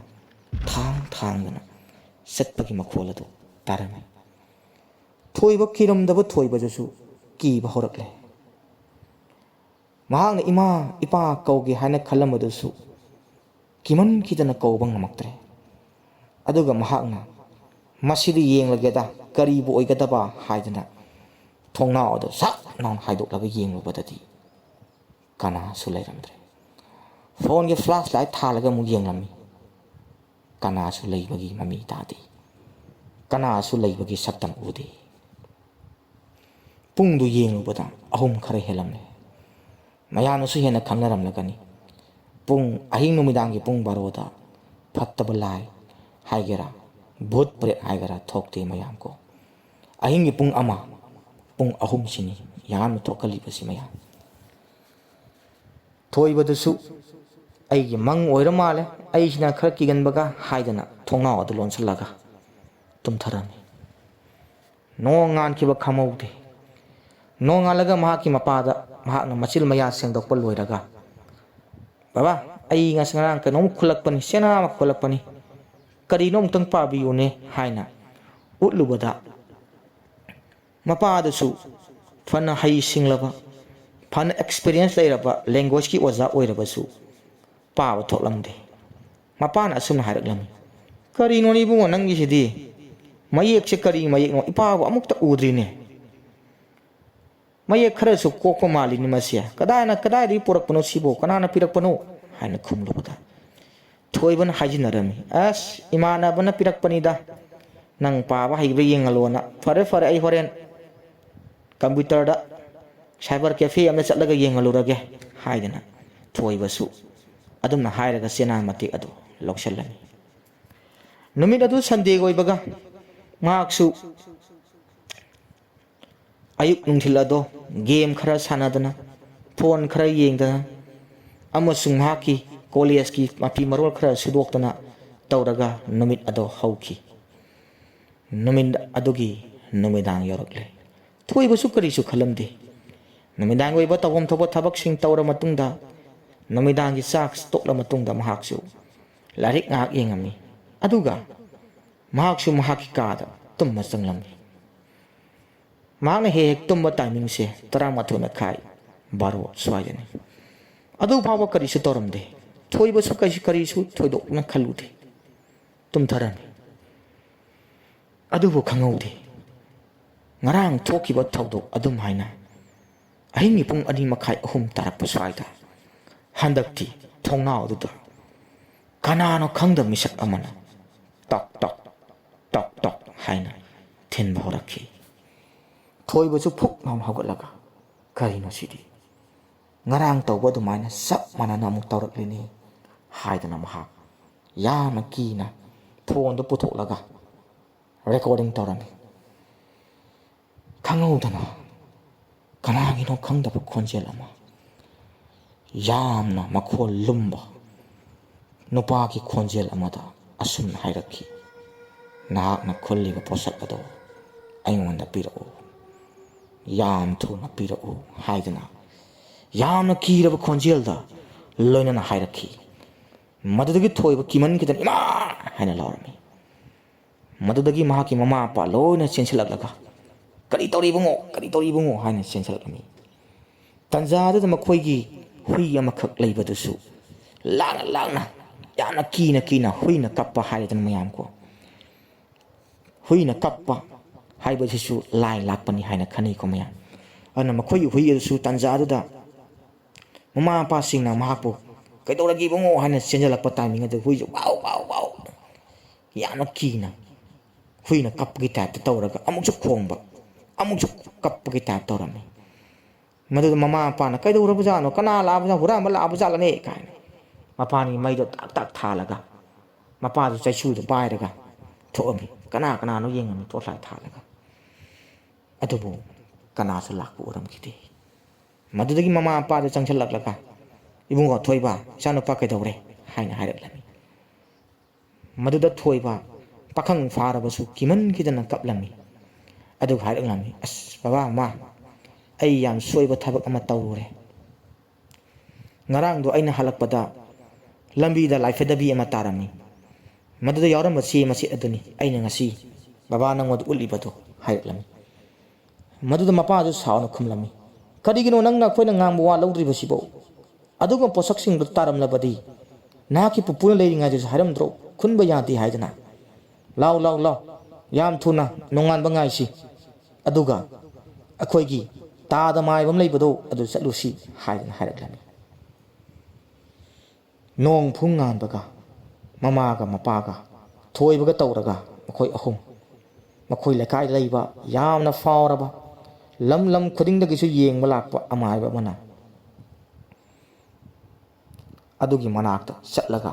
ꯊꯥꯡ ꯊꯥꯡꯗꯅ ꯆꯠꯄꯒꯤ ꯃꯈꯣꯜ ꯑꯗꯨ ꯇꯥꯔꯝꯃꯤ꯫ ꯊꯣꯏꯕ ꯀꯤꯔꯝꯗꯕ ꯊꯣꯏꯕꯗꯨꯁꯨ ꯀꯤꯕ ꯍꯧꯔꯛꯂꯦ꯫ ꯃꯍꯥꯛꯅ ꯏꯃꯥ ꯏꯄꯥ ꯀꯧꯒꯦ ꯍꯥꯏꯅ ꯈꯜꯂꯝꯕꯗꯨꯁꯨ ꯀꯤꯃꯟꯈꯤꯗꯅ ꯀꯧꯕ ꯉꯝꯃꯛꯇ꯭ꯔꯦ꯫ ꯑꯗꯨꯒ ꯃꯍꯥꯛꯅ ꯃꯁꯤꯗꯤ ꯌꯦꯡꯂꯒꯦꯗ ꯀꯔꯤꯕꯨ ꯑꯣꯏꯒꯗꯕ ꯍꯥꯏꯗꯅ ꯊꯣꯡꯅꯥꯎ ꯑꯗꯨ ꯁꯠ ꯂꯥꯎꯅ ꯍꯥꯏꯗꯣꯛꯂꯒ ꯌꯦꯡꯂꯨꯕꯗꯗꯤ ꯀꯅꯥꯁꯨ ꯂꯩꯔꯝꯗ꯭ꯔꯦ꯫ ꯐꯣꯟꯒꯤ ꯐ꯭ꯂꯥꯁ ꯂꯥꯏꯠ ꯊꯥꯜꯂꯒ ꯑꯃꯨꯛ ꯌꯦꯡꯂꯝꯃꯤ꯫ ꯀꯅꯥꯁꯨ ꯂꯩꯕꯒꯤ ꯃꯃꯤ ꯇꯥꯗꯦ, ꯀꯅꯥꯁꯨ ꯂꯩꯕꯒꯤ ꯁꯛꯇꯝ ꯎꯗꯦ꯫ ꯄꯨꯡꯗꯨ ꯌꯦꯡꯂꯨꯕꯗ 3 ꯈꯔ ꯍꯦꯜꯂꯝꯂꯦ꯫ ꯃꯌꯥꯝꯅꯁꯨ ꯍꯦꯟꯅ ꯈꯪꯅꯔꯝꯂꯒꯅꯤ꯫ ꯑꯍꯤꯡ ꯅꯨꯃꯤꯗꯥꯡꯒꯤ ꯄꯨꯡ 12ꯗ ꯐꯠꯇꯕ ꯂꯥꯏ ꯍꯥꯏꯒꯦꯔꯥ, ꯚꯨꯠ ꯄ꯭ꯔꯦꯠ ꯍꯥꯏꯒꯦꯔꯥ ꯊꯣꯛꯇꯦ ꯃꯌꯥꯝ ꯀꯣ꯫ ꯑꯍꯤꯡꯒꯤ ꯄꯨꯡ 1, ꯄꯨꯡ 3ꯁꯤꯅꯤ ꯌꯥꯝꯅ ꯊꯣꯛꯀꯜꯂꯤꯕꯁꯤ ꯃꯌꯥꯝ꯫ ꯊꯣꯏꯕꯗꯨꯁꯨ ꯑꯩꯒꯤ ꯃꯪ ꯑꯣꯏꯔ ꯃꯥꯜꯂꯦ, ꯑꯩꯁꯤꯅ ꯈꯔ ꯀꯤꯒꯟꯕꯒ ꯍꯥꯏꯗꯅ ꯊꯣꯡꯅꯥꯎ ꯑꯗꯨ ꯂꯣꯟꯁꯤꯜꯂꯒ ꯇꯨꯝꯊꯔꯝꯃꯤ꯫ ꯅꯣꯡ ꯉꯥꯟꯈꯤꯕ ꯈꯪꯍꯧꯗꯦ꯫ ꯅꯣꯡꯉꯥꯜꯂꯒ ꯃꯍꯥꯛꯀꯤ ꯃꯄꯥꯗ ꯃꯍꯥꯛꯅ ꯃꯆꯤꯜ ꯃꯌꯥ ꯁꯦꯡꯗꯣꯛꯄ ꯂꯣꯏꯔꯒ ꯕꯕꯥ ꯑꯩ ꯉꯁꯤ ꯉꯔꯥꯡ ꯀꯩꯅꯣꯝ ꯈꯨꯜꯂꯛꯄꯅꯤ ꯆꯦꯅꯥ ꯑꯃ ꯈꯨꯜꯂꯛꯄꯅꯤ ꯀꯔꯤꯅꯣ ꯑꯃꯨꯛꯇꯪ ꯄꯥꯕꯤꯌꯨꯅꯦ ꯍꯥꯏꯅ ꯎꯠꯂꯨꯕꯗ ꯃꯄꯥꯗꯨꯁꯨ ꯐꯅ ꯍꯩꯁꯤꯡꯂꯕ ꯐꯅ ꯑꯦꯛꯁꯄꯤꯔꯤꯌꯦꯟꯁ ꯂꯩꯔꯕ ꯂꯦꯡꯒ꯭ꯋꯦꯖꯀꯤ ꯑꯣꯖꯥ ꯑꯣꯏꯔꯕꯁꯨ ꯄꯥꯕ ꯊꯣꯛꯂꯝꯗꯦ ꯃꯄꯥꯅ ꯑꯁꯨꯝꯅ ꯍꯥꯏꯔꯛꯂꯝꯃꯤ ꯀꯔꯤꯅꯣ ꯏꯕꯨꯡꯉꯣ ꯅꯪꯒꯤꯁꯤꯗꯤ ꯃꯌꯦꯛꯁꯦ ꯀꯔꯤ ꯃꯌꯦꯛꯅꯣ ꯏꯄꯥꯕꯨ ꯑꯃꯨꯛꯇ ꯎꯗ꯭ꯔꯤꯅꯦ ꯃꯌꯦꯛ ꯈꯔꯁꯨ ꯀꯣꯛꯄ ꯃꯥꯜꯂꯤꯅꯤ ꯃꯁꯤ ꯀꯗꯥꯏꯗꯒꯤ ꯄꯨꯔꯛꯄꯅꯣ ꯁꯤꯕꯨ ꯀꯅꯥꯅ ꯄꯤꯔꯛꯄꯅꯣ ꯍꯥꯏꯅ ꯈꯨꯝꯂꯨꯕꯗ ꯊꯣꯏꯕꯅ ꯍꯥꯏꯖꯤꯟꯅꯔꯝꯃꯤ ꯑꯁ ꯏꯃꯥꯟꯅꯕꯅ ꯄꯤꯔꯛꯄꯅꯤꯗ ꯅꯪ ꯄꯥꯕ ꯍꯩꯕ꯭ꯔꯥ ꯌꯦꯡꯍꯜꯂꯣꯅ ꯐꯔꯦ ꯑꯩ ꯍꯣꯔꯦꯟ ꯀꯝꯄ꯭ꯌꯨꯇꯔꯗ ꯁꯥꯏꯕꯔ ꯀꯦꯐꯦ ꯑꯃꯗ ꯆꯠꯂꯒ ꯌꯦꯡꯍꯜꯂꯨꯔꯒꯦ ꯍꯥꯏꯗꯅ ꯊꯣꯏꯕꯁꯨ ꯑꯗꯨꯝꯅ ꯍꯥꯏꯔꯒ ꯆꯦꯅꯥ ꯃꯇꯦꯛ ꯑꯗꯨ ꯂꯧꯁꯤꯜꯂꯝꯃꯤ ꯅꯨꯃꯤꯠ ꯑꯗꯨ ꯁꯟꯗꯦ ꯑꯣꯏꯕꯒ ꯃꯍꯥꯛꯁꯨ ꯑꯌꯨꯛ ꯅꯨꯡꯊꯤꯜ ꯑꯗꯣ ꯒꯦꯝ ꯈꯔ ꯁꯥꯟꯅꯗꯅ ꯐꯣꯟ ꯈꯔ ꯌꯦꯡꯗꯅ ꯑꯃꯁꯨꯡ ꯃꯍꯥꯛꯀꯤ ꯀꯣꯂꯦꯖꯀꯤ ꯃꯐꯤ ꯃꯔꯣꯜ ꯈꯔ ꯁꯨꯗꯣꯛꯇꯅ ꯇꯧꯔꯒ ꯅꯨꯃꯤꯠ ꯑꯗꯣ ꯍꯧꯈꯤ ꯅꯨꯃꯤꯠ ꯑꯗꯨꯒꯤ ꯅꯨꯃꯤꯗꯥꯡ ꯌꯧꯔꯛꯂꯦ ꯊꯣꯏꯕꯁꯨ ꯀꯔꯤꯁꯨ ꯈꯜꯂꯝꯗꯦ ꯅꯨꯃꯤꯗꯥꯡ ꯑꯣꯏꯕ ꯇꯧꯐꯝ ꯊꯣꯛꯄ ꯊꯕꯛꯁꯤꯡ ꯇꯧꯔ ꯃꯇꯨꯡꯗ ꯅꯨꯃꯤꯗꯥꯡꯒꯤ ꯆꯥꯛ ꯇꯣꯛꯂ ꯃꯇꯨꯡꯗ ꯃꯍꯥꯛꯁꯨ ꯂꯥꯏꯔꯤꯛ ꯉꯥꯏꯍꯥꯛ ꯌꯦꯡꯉꯝꯃꯤ ꯑꯗꯨꯒ ꯃꯍꯥꯛꯁꯨ ꯃꯍꯥꯛꯀꯤ ꯀꯥꯗ ꯇꯨꯝꯕ ꯆꯪꯂꯝꯃꯤ ꯃꯍꯥꯛꯅ ꯍꯦꯛ ꯇꯨꯝꯕ ꯇꯥꯏꯃꯤꯡꯁꯦ 12 ꯃꯈꯥꯏ 12 ꯁ꯭ꯋꯥꯏꯗꯅꯤ ꯑꯗꯨ ꯐꯥꯎꯕ ꯀꯔꯤꯁꯨ ꯇꯧꯔꯝꯗꯦ ꯊꯣꯏꯕꯁꯨ ꯀꯔꯤꯁꯨ ꯊꯣꯏꯗꯣꯛꯅ ꯈꯜꯂꯨꯗꯦ ꯇꯨꯝꯊꯔꯝꯃꯤ ꯑꯗꯨꯕꯨ ꯈꯪꯍꯧꯗꯦ ꯉꯔꯥꯡ ꯊꯣꯛꯈꯤꯕ ꯊꯧꯗꯣꯛ ꯑꯗꯨꯝ ꯍꯥꯏꯅ ꯑꯍꯤꯡꯒꯤ ꯄꯨꯡ 2:30 ꯇꯥꯔꯛꯄ ꯁ꯭ꯋꯥꯏꯗ ꯍꯟꯗꯛꯇꯤ ꯊꯣꯡꯅꯥꯎ ꯑꯗꯨꯗ ꯀꯅꯥꯅꯣ ꯈꯪꯗꯕ ꯃꯤꯁꯛ ꯑꯃꯅ ꯇꯣꯛ ꯇꯣꯛ ꯇꯣꯛ ꯇꯣꯛ ꯍꯥꯏꯅ ꯊꯤꯟꯕ ꯍꯧꯔꯛꯈꯤ ꯊꯣꯏꯕꯁꯨ ꯐꯨꯛ ꯂꯥꯎꯅ ꯍꯧꯒꯠꯂꯒ ꯀꯔꯤꯅꯣ ꯁꯤꯗꯤ ꯉꯔꯥꯡ ꯇꯧꯕ ꯑꯗꯨꯃꯥꯏꯅ ꯆꯞ ꯃꯥꯟꯅꯅ ꯑꯃꯨꯛ ꯇꯧꯔꯛꯂꯤꯅꯤ ꯍꯥꯏꯗꯅ ꯃꯍꯥꯛ ꯌꯥꯝꯅ ꯀꯤꯅ ꯐꯣꯟꯗꯨ ꯄꯨꯊꯣꯛꯂꯒ ꯔꯦꯀꯣꯔꯗꯤꯡ ꯇꯧꯔꯝꯃꯤ ꯈꯪꯍꯧꯗꯅ ꯀꯅꯥꯒꯤꯅꯣ ꯈꯪꯗꯕ ꯈꯣꯟꯖꯦꯜ ꯑꯃ ꯌꯥꯝꯅ ꯃꯈꯣꯜ ꯂꯨꯝꯕ ꯅꯨꯄꯥꯒꯤ ꯈꯣꯟꯖꯦꯜ ꯑꯃꯗ ꯑꯁꯨꯝꯅ ꯍꯥꯏꯔꯛꯈꯤ ꯅꯍꯥꯛꯅ ꯈꯨꯜꯂꯤꯕ ꯄꯣꯠꯁꯛ ꯑꯗꯣ ꯑꯩꯉꯣꯟꯗ ꯄꯤꯔꯛꯎ ꯌꯥꯝ ꯊꯨꯅ ꯄꯤꯔꯛꯎ ꯍꯥꯏꯗꯅ ꯌꯥꯝꯅ ꯀꯤꯔꯕ ꯈꯣꯟꯖꯦꯜꯗ ꯂꯣꯏꯅꯅ ꯍꯥꯏꯔꯛꯈꯤ ꯃꯗꯨꯗꯒꯤ ꯊꯣꯏꯕ ꯀꯤꯃꯟꯈꯤꯗꯅ ꯏꯃꯥ ꯍꯥꯏꯅ ꯂꯥꯎꯔꯝꯃꯤ ꯃꯗꯨꯗꯒꯤ ꯃꯍꯥꯛꯀꯤ ꯃꯃꯥ ꯃꯄꯥ ꯂꯣꯏꯅ ꯆꯦꯟꯁꯤꯜꯂꯛꯂꯒ ꯀꯔꯤ ꯇꯧꯔꯤ ꯏꯕꯨꯡꯉꯣ ꯍꯥꯏꯅ ꯆꯦꯟꯁꯤꯜꯂꯛꯂꯝꯃꯤ ꯇꯟꯖꯥꯗꯨꯗ ꯃꯈꯣꯏꯒꯤ ꯍꯨꯏ ꯑꯃꯈꯛ ꯂꯩꯕꯗꯨꯁꯨ ꯂꯥꯡꯅ ꯌꯥꯝꯅ ꯀꯤꯅ ꯍꯨꯏꯅ ꯀꯞꯄ ꯍꯥꯏꯔꯗꯅ ꯃꯌꯥꯝꯀꯣ ꯍꯨꯏꯅ ꯀꯞꯄ ꯍꯥꯏꯕꯁꯤꯁꯨ ꯂꯥꯏ ꯂꯥꯛꯄꯅꯤ ꯍꯥꯏꯅ ꯈꯟꯅꯩꯀꯣ ꯃꯌꯥꯝ ꯑꯗꯨꯅ ꯃꯈꯣꯏꯒꯤ ꯍꯨꯏ ꯑꯗꯨꯁꯨ ꯇꯟꯖꯥꯗꯨꯗ ꯃꯃꯥ ꯃꯄꯥꯁꯤꯡꯅ ꯃꯍꯥꯛꯄꯨ ꯀꯩꯗꯧꯔꯒꯦ ꯏꯕꯨꯡꯉꯣ ꯍꯥꯏꯅ ꯆꯦꯟꯖꯜꯂꯛꯄ ꯇꯥꯏꯃꯤꯡ ꯑꯗꯨ ꯍꯨꯏꯁꯨ ꯋꯥꯎ ꯌꯥꯝꯅ ꯀꯤꯅ ꯍꯨꯏꯅ ꯀꯞꯄꯒꯤ ꯇꯥꯏꯞꯇ ꯇꯧꯔꯒ ꯑꯃꯨꯛꯁꯨ ꯈꯣꯡꯕ ꯑꯃꯨꯛꯁꯨ ꯀꯞꯄꯒꯤ ꯇꯥꯏꯞ ꯇꯧꯔꯝꯃꯤ ꯃꯗꯨꯗ ꯃꯃꯥ ꯃꯄꯥꯅ ꯀꯩꯗꯧꯔꯕꯖꯥꯠꯅꯣ ꯀꯅꯥ ꯂꯥꯛꯑꯕꯖꯥꯠꯅꯣ ꯍꯨꯔꯥꯟꯕ ꯂꯥꯛꯑꯕꯖꯥꯠꯂꯅꯦ ꯀꯥꯏꯅ ꯃꯄꯥꯟꯒꯤ ꯃꯩꯗꯣ ꯇꯥꯛ ꯊꯥꯜꯂꯒ ꯃꯄꯥꯗꯨ ꯆꯩꯁꯨꯗꯨ ꯄꯥꯏꯔꯒ ꯊꯣꯛꯑꯝꯃꯤ ꯀꯅꯥꯅꯣ ꯌꯦꯡꯉꯝꯃꯤ ꯇꯣꯔꯆꯂꯥꯏꯠ ꯊꯥꯜꯂꯒ ꯑꯗꯨꯕꯨ ꯀꯅꯥꯁꯨ ꯂꯥꯛꯄ ꯎꯔꯝꯈꯤꯗꯦ ꯃꯗꯨꯗꯒꯤ ꯃꯃꯥ ꯃꯄꯥꯗ ꯆꯪꯁꯤꯜꯂꯛꯂꯒ ꯏꯕꯨꯡꯉꯣ ꯊꯣꯏꯕ ꯏꯆꯥꯅꯨꯄꯥ ꯀꯩꯗꯧꯔꯦ ꯍꯥꯏꯅ ꯍꯥꯏꯔꯛꯂꯝꯃꯤ ꯃꯗꯨꯗ ꯊꯣꯏꯕ ꯄꯥꯈꯪ ꯐꯥꯔꯕꯁꯨ ꯀꯤꯃꯟꯈꯤꯗꯅ ꯀꯞꯂꯝꯃꯤ ꯑꯗꯨꯒ ꯍꯥꯏꯔꯛꯂꯝꯃꯤ ꯑꯁ ꯕꯕꯥ ꯃꯃꯥ ꯑꯩ ꯌꯥꯝ ꯁꯣꯏꯕ ꯊꯕꯛ ꯑꯃ ꯇꯧꯔꯨꯔꯦ ꯉꯔꯥꯡꯗꯣ ꯑꯩꯅ ꯍꯜꯂꯛꯄꯗ ꯂꯝꯕꯤꯗ ꯂꯥꯏꯐꯗꯕꯤ ꯑꯃ ꯇꯥꯔꯝꯃꯤ ꯃꯗꯨꯗ ꯌꯥꯎꯔꯝꯕ ꯆꯦ ꯃꯆꯦꯠ ꯑꯗꯨꯅꯤ ꯑꯩꯅ ꯉꯁꯤ ꯕꯕꯥ ꯅꯪꯉꯣꯟꯗ ꯎꯠꯂꯤꯕꯗꯣ ꯍꯥꯏꯔꯛꯂꯝꯃꯤ ꯃꯗꯨꯗ ꯃꯄꯥꯗꯨ ꯁꯥꯎꯅ ꯈꯨꯝꯂꯝꯃꯤ ꯀꯔꯤꯒꯤꯅꯣ ꯅꯪꯅ ꯑꯩꯈꯣꯏꯅ ꯉꯥꯡꯕ ꯋꯥ ꯂꯧꯗ꯭ꯔꯤꯕꯁꯤꯕꯣ ꯑꯗꯨꯒꯨꯝꯕ ꯄꯣꯠꯁꯛꯁꯤꯡꯗꯨ ꯇꯥꯔꯝꯂꯕꯗꯤ ꯅꯍꯥꯛꯀꯤ ꯄꯨꯄꯨꯅ ꯂꯩꯔꯤꯉꯩꯗꯁꯨ ꯍꯥꯏꯔꯝꯗ꯭ꯔꯣ ꯈꯨꯟꯕ ꯌꯥꯗꯦ ꯍꯥꯏꯗꯅ ꯂꯥꯎ ꯌꯥꯝ ꯊꯨꯅ ꯅꯣꯡꯉꯥꯟꯕ ꯉꯥꯏꯁꯤ ꯑꯗꯨꯒ ꯑꯩꯈꯣꯏꯒꯤ ꯇꯥꯗ ꯃꯥꯏꯕ ꯑꯃ ꯂꯩꯕꯗꯣ ꯑꯗꯨ ꯆꯠꯂꯨꯁꯤ ꯍꯥꯏꯗꯅ ꯍꯥꯏꯔꯛꯂꯝꯃꯤ ꯅꯣꯡ ꯐꯨꯡ ꯉꯥꯟꯕꯒ ꯃꯃꯥꯒ ꯃꯄꯥꯒ ꯊꯣꯏꯕꯒ ꯇꯧꯔꯒ ꯃꯈꯣꯏ ꯑꯍꯨꯝ ꯃꯈꯣꯏ ꯂꯩꯀꯥꯏꯗ ꯂꯩꯕ ꯌꯥꯝꯅ ꯐꯥꯎꯔꯕ ꯂꯝ ꯈꯨꯗꯤꯡꯗꯒꯤꯁꯨ ꯌꯦꯡꯕ ꯂꯥꯛꯄ ꯑꯃꯥꯏꯕ ꯑꯃꯅ ꯑꯗꯨꯒꯤ ꯃꯅꯥꯛꯇ ꯆꯠꯂꯒ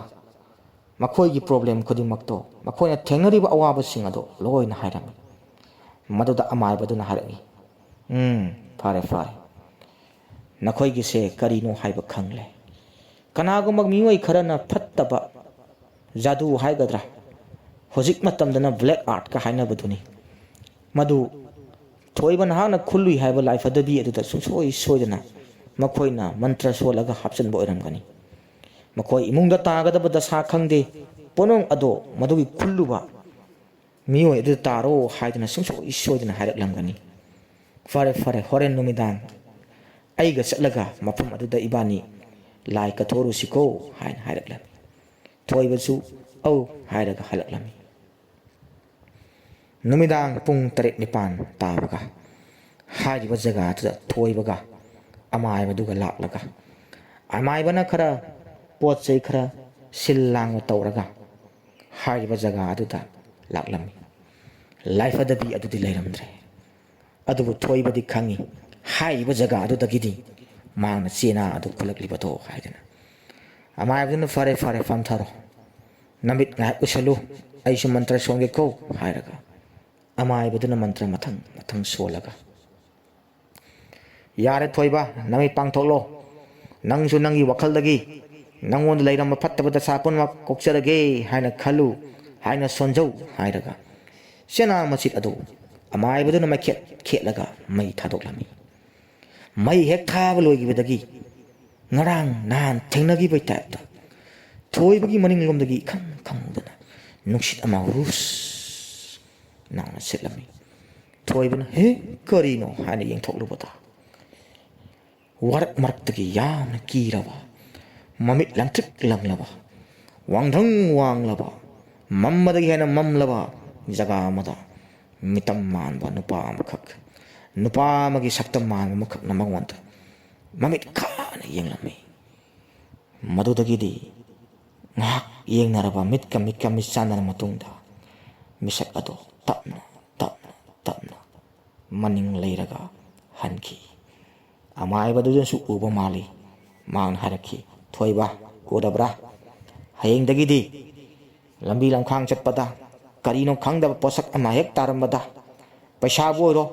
ꯃꯈꯣꯏꯒꯤ ꯄ꯭ꯔꯣꯕ꯭ꯂꯦꯝ ꯈꯨꯗꯤꯡꯃꯛꯇꯣ ꯃꯈꯣꯏꯅ ꯊꯦꯡꯅꯔꯤꯕ ꯑꯋꯥꯕꯁꯤꯡ ꯑꯗꯣ ꯂꯣꯏꯅ ꯍꯥꯏꯔꯝꯃꯤ ꯃꯗꯨꯗ ꯑꯃꯥꯏꯕꯗꯨꯅ ꯍꯥꯏꯔꯛꯏ ꯐꯔꯦ ꯅꯈꯣꯏꯒꯤꯁꯦ ꯀꯔꯤꯅꯣ ꯍꯥꯏꯕ ꯈꯪꯂꯦ ꯀꯅꯥꯒꯨꯝꯕ ꯃꯤꯑꯣꯏ ꯈꯔꯅ ꯐꯠꯇꯕ ꯖꯥꯗꯨ ꯍꯥꯏꯒꯗ꯭ꯔꯥ ꯍꯧꯖꯤꯛ ꯃꯇꯝꯗꯅ ꯕ꯭ꯂꯦꯛ ꯑꯥꯔꯠꯀ ꯍꯥꯏꯅꯕꯗꯨꯅꯤ ꯃꯗꯨ ꯊꯣꯏꯕ ꯅꯍꯥꯛꯅ ꯈꯨꯜꯂꯨꯏ ꯍꯥꯏꯕ ꯂꯥꯏꯐꯗꯕꯤ ꯑꯗꯨꯗ ꯁꯨꯡꯁꯣꯏ ꯁꯣꯏꯗꯅ ꯃꯈꯣꯏꯅ ꯃꯟꯇ꯭ꯔ ꯁꯣꯜꯂꯒ ꯍꯥꯞꯆꯤꯟꯕ ꯑꯣꯏꯔꯝꯒꯅꯤ ꯃꯈꯣꯏ ꯏꯃꯨꯡꯗ ꯇꯥꯒꯗꯕ ꯗꯁꯥ ꯈꯪꯗꯦ ꯄꯣꯠꯅꯣꯡ ꯑꯗꯣ ꯃꯗꯨꯒꯤ ꯈꯨꯜꯂꯨꯕ ꯃꯤꯑꯣꯏ ꯑꯗꯨ ꯇꯥꯔꯣ ꯍꯥꯏꯗꯅ ꯁꯨꯡꯁꯣꯏ ꯁꯣꯏꯗꯅ ꯍꯥꯏꯔꯛꯂꯝꯒꯅꯤ ꯐꯔꯦ ꯐꯔꯦ ꯍꯣꯔꯦꯟ ꯅꯨꯃꯤꯗꯥꯡ ꯑꯩꯒ ꯆꯠꯂꯒ ꯃꯐꯝ ꯑꯗꯨꯗ ꯏꯕꯥꯅꯤ ꯂꯥꯏ ꯀꯠꯊꯣꯛꯎꯔꯨꯁꯤꯀꯣ ꯍꯥꯏꯅ ꯍꯥꯏꯔꯛꯂꯝꯃꯤ ꯊꯣꯏꯕꯁꯨ ꯑꯧ ꯍꯥꯏꯔꯒ ꯍꯜꯂꯛꯂꯝꯃꯤ ꯅꯨꯃꯤꯗꯥꯡ ꯄꯨꯡ 8-9 ꯇꯥꯕꯒ ꯍꯥꯏꯔꯤꯕ ꯖꯒꯥꯗꯨꯗ ꯊꯣꯏꯕꯒ ꯑꯃꯥꯏꯕꯗꯨꯒ ꯂꯥꯛꯂꯒ ꯑꯃꯥꯏꯕꯅ ꯈꯔ ꯄꯣꯠ ꯆꯩ ꯈꯔ ꯁꯤꯜ ꯂꯥꯡꯕ ꯇꯧꯔꯒ ꯍꯥꯏꯔꯤꯕ ꯖꯒꯥ ꯑꯗꯨꯗ ꯂꯥꯛꯂꯝꯃꯤ ꯂꯥꯏꯐꯗꯕꯤ ꯑꯗꯨꯗꯤ ꯂꯩꯔꯝꯗ꯭ꯔꯦ ꯑꯗꯨꯕꯨ ꯊꯣꯏꯕꯗꯤ ꯈꯪꯉꯤ ꯍꯥꯏꯔꯤꯕ ꯖꯒꯥ ꯑꯗꯨꯗꯒꯤꯗꯤ ꯃꯥꯅ ꯆꯦꯅꯥ ꯑꯗꯨ ꯈꯨꯜꯂꯛꯂꯤꯕꯗꯣ ꯍꯥꯏꯗꯅ ꯑꯃꯥꯏꯕꯗꯨꯅ ꯐꯔꯦ ꯐꯔꯦ ꯐꯝꯊꯔꯣ ꯅꯃꯤꯠ ꯉꯥꯏꯍꯥꯛ ꯎꯏꯁꯜꯂꯨ ꯑꯩꯁꯨ ꯃꯟꯇ꯭ꯔ ꯁꯣꯟꯒꯦꯀꯣ ꯍꯥꯏꯔꯒ ꯑꯃꯥꯏꯕꯗꯨꯅ ꯃꯟꯇ꯭ꯔ ꯃꯊꯪ ꯃꯊꯪ ꯁꯣꯜꯂꯒ ꯌꯥꯔꯦ ꯊꯣꯏꯕ ꯅꯃꯤꯠ ꯄꯥꯡꯊꯣꯛꯂꯣ ꯅꯪꯁꯨ ꯅꯪꯒꯤ ꯋꯥꯈꯜꯗꯒꯤ ꯅꯪꯉꯣꯟꯗ ꯂꯩꯔꯝꯕ ꯐꯠꯇꯕ ꯗꯁꯥ ꯄꯨꯝꯅꯃꯛ ꯀꯣꯛꯆꯔꯒꯦ ꯍꯥꯏꯅ ꯈꯜꯂꯨ ꯍꯥꯏꯅ ꯁꯣꯟꯖꯧ ꯍꯥꯏꯔꯒ ꯆꯦꯅꯥ ꯃꯆꯤꯠ ꯑꯗꯨ ꯑꯃꯥꯏꯕꯗꯨꯅ ꯃꯩꯈꯦꯠ ꯈꯦꯠꯂꯒ ꯃꯩ ꯊꯥꯗꯣꯛꯂꯝꯃꯤ ꯃꯩ ꯍꯦꯛ ꯊꯥꯕ ꯂꯣꯏꯈꯤꯕꯗꯒꯤ ꯉꯔꯥꯡ ꯅꯍꯥꯟ ꯊꯦꯡꯅꯈꯤꯕꯩ ꯇꯥꯏꯞꯇ ꯊꯣꯏꯕꯒꯤ ꯃꯅꯤꯡꯂꯣꯝꯗꯒꯤ ꯏꯈꯪ ꯈꯪꯍꯧꯗꯅ ꯅꯨꯡꯁꯤꯠ ꯑꯃ ꯔꯨꯁ ꯅꯥꯎꯅ ꯁꯤꯠꯂꯝꯃꯤ ꯊꯣꯏꯕꯅ ꯍꯦ ꯀꯔꯤꯅꯣ ꯍꯥꯏꯅ ꯌꯦꯡꯊꯣꯛꯂꯨꯕꯗ ꯋꯥꯔꯛ ꯃꯔꯛꯇꯒꯤ ꯌꯥꯝꯅ ꯀꯤꯔꯕ ꯃꯃꯤꯠ ꯂꯪꯇ꯭ꯔꯤꯛ ꯂꯪꯂꯕ ꯋꯥꯡꯗ꯭ꯔꯪ ꯋꯥꯡꯂꯕ ꯃꯝꯕꯗꯒꯤ ꯍꯦꯟꯅ ꯃꯝꯂꯕ ꯖꯒꯥ ꯑꯃꯗ ꯃꯤꯇꯝ ꯃꯥꯟꯕ ꯅꯨꯄꯥ ꯑꯃꯈꯛ ꯅꯨꯄꯥ ꯑꯃꯒꯤ ꯁꯛꯇꯝ ꯃꯥꯟꯕ ꯑꯃꯈꯛꯅ ꯃꯉꯣꯟꯗ ꯃꯃꯤꯠ ꯈꯥꯅ ꯌꯦꯡꯂꯝꯃꯤ ꯃꯗꯨꯗꯒꯤꯗꯤ ꯉꯥꯏꯍꯥꯛ ꯌꯦꯡꯅꯔꯕ ꯃꯤꯠꯀ ꯃꯤꯠ ꯆꯥꯟꯅꯔ ꯃꯇꯨꯡꯗ ꯃꯤꯁꯛ ꯑꯗꯣ ꯇꯞꯅ ꯇꯞꯅ ꯇꯞꯅ ꯃꯅꯤꯡ ꯂꯩꯔꯒ ꯍꯟꯈꯤ ꯑꯃꯥꯏꯕꯗꯨꯅꯁꯨ ꯎꯕ ꯃꯥꯜꯂꯤ ꯃꯥꯅ ꯍꯥꯏꯔꯛꯈꯤ ꯊꯣꯏꯕ ꯎꯔꯕ꯭ꯔꯥ ꯍꯌꯦꯡꯗꯒꯤꯗꯤ ꯂꯝꯕꯤ ꯂꯝꯈꯥꯡ ꯆꯠꯄꯗ ꯀꯔꯤꯅꯣ ꯈꯪꯗꯕ ꯄꯣꯠꯁꯛ ꯑꯃ ꯍꯦꯛ ꯇꯥꯔꯝꯕꯗ ꯄꯩꯁꯥꯕꯨ ꯑꯣꯏꯔꯣ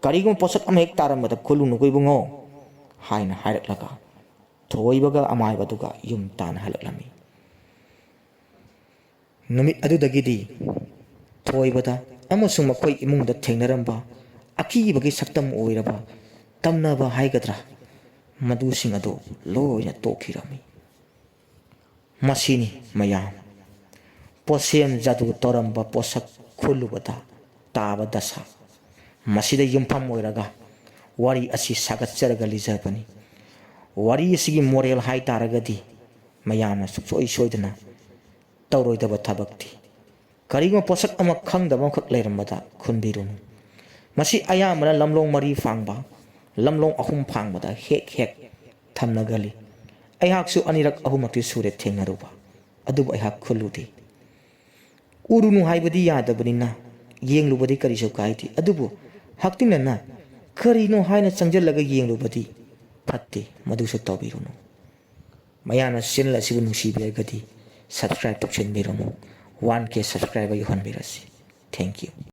ꯀꯔꯤꯒꯨꯝꯕ ꯄꯣꯠꯁꯛ ꯑꯃ ꯍꯦꯛ ꯇꯥꯔꯝꯕꯗ ꯈꯨꯜꯂꯨꯅꯨꯀꯣ ꯏꯕꯨꯡꯉꯣ ꯍꯥꯏꯅ ꯍꯥꯏꯔꯛꯂꯒ ꯊꯣꯏꯕꯒ ꯑꯃꯥꯏꯕꯗꯨꯒ ꯌꯨꯝ ꯇꯥꯟꯅ ꯍꯜꯂꯛꯂꯝꯃꯤ ꯅꯨꯃꯤꯠ ꯑꯗꯨꯗꯒꯤꯗꯤ ꯊꯣꯏꯕꯗ ꯑꯃꯁꯨꯡ ꯃꯈꯣꯏ ꯏꯃꯨꯡꯗ ꯊꯦꯡꯅꯔꯝꯕ ꯑꯀꯤꯕꯒꯤ ꯁꯛꯇꯝ ꯑꯣꯏꯔꯕ ꯇꯝꯅꯕ ꯍꯥꯏꯒꯗ꯭ꯔꯥ ꯃꯗꯨꯁꯤꯡ ꯑꯗꯨ ꯂꯣꯏꯅ ꯇꯣꯛꯈꯤꯔꯝꯃꯤ ꯃꯁꯤꯅꯤ ꯃꯌꯥꯝ ꯄꯣꯠꯁꯦꯝ ꯖꯥꯗꯨ ꯇꯧꯔꯝꯕ ꯄꯣꯠꯁꯛ ꯈꯨꯜꯂꯨꯕꯗ ꯇꯥꯕ ꯗꯁꯥ ꯃꯁꯤꯗ ꯌꯨꯝꯐꯝ ꯑꯣꯏꯔꯒ ꯋꯥꯔꯤ ꯑꯁꯤ ꯁꯥꯒꯠꯆꯔꯒ ꯂꯤꯖꯕꯅꯤ ꯋꯥꯔꯤ ꯑꯁꯤꯒꯤ ꯃꯣꯔꯦꯜ ꯍꯥꯏ ꯇꯥꯔꯒꯗꯤ ꯃꯌꯥꯝꯅ ꯁꯨꯡꯁꯣꯏ ꯁꯣꯏꯗꯅ ꯇꯧꯔꯣꯏꯗꯕ ꯊꯕꯛꯇꯤ ꯀꯔꯤꯒꯨꯝꯕ ꯄꯣꯠꯁꯛ ꯑꯃ ꯈꯪꯗꯕ ꯑꯃꯈꯛ ꯂꯩꯔꯝꯕꯗ ꯈꯨꯟꯕꯤꯔꯨꯅꯨ ꯃꯁꯤ ꯑꯌꯥꯝꯕꯅ ꯂꯝꯂꯣꯡ 3 ꯐꯥꯡꯕ ꯂꯝꯂꯣꯡ 3 ꯐꯥꯡꯕꯗ ꯍꯦꯛ ꯍꯦꯛ ꯊꯝꯅꯒꯜꯂꯤ ꯑꯩꯍꯥꯛꯁꯨ 2-3ꯃꯛꯇꯤ ꯁꯨꯔꯦ ꯊꯦꯡꯅꯔꯨꯕ ꯑꯗꯨꯕꯨ ꯑꯩꯍꯥꯛ ꯈꯨꯜꯂꯨꯗꯦ ꯎꯔꯨꯅꯨ ꯍꯥꯏꯕꯗꯤ ꯌꯥꯗꯕꯅꯤꯅ ꯌꯦꯡꯂꯨꯕꯗꯤ ꯀꯔꯤꯁꯨ ꯀꯥꯏꯗꯦ ꯑꯗꯨꯕꯨ ꯍꯛꯇꯤꯡꯅꯅ ꯀꯔꯤꯅꯣ ꯍꯥꯏꯅ ꯆꯪꯖꯜꯂꯒ ꯌꯦꯡꯂꯨꯕꯗꯤ ꯐꯠꯇꯦ ꯃꯗꯨꯁꯨ ꯇꯧꯕꯤꯔꯨꯅꯨ ꯃꯌꯥꯝꯅ ꯆꯦꯅꯦꯜ ꯑꯁꯤꯕꯨ ꯅꯨꯡꯁꯤꯕꯤꯔꯒꯗꯤ ꯁꯕꯁꯀ꯭ꯔꯥꯏꯕ ꯇꯧꯁꯤꯟꯕꯤꯔꯝꯃꯨ 1K ꯁꯕꯁꯀ꯭ꯔꯥꯏꯕꯔ ꯌꯧꯍꯟꯕꯤꯔꯁꯤ ꯊꯦꯡꯛ ꯌꯨ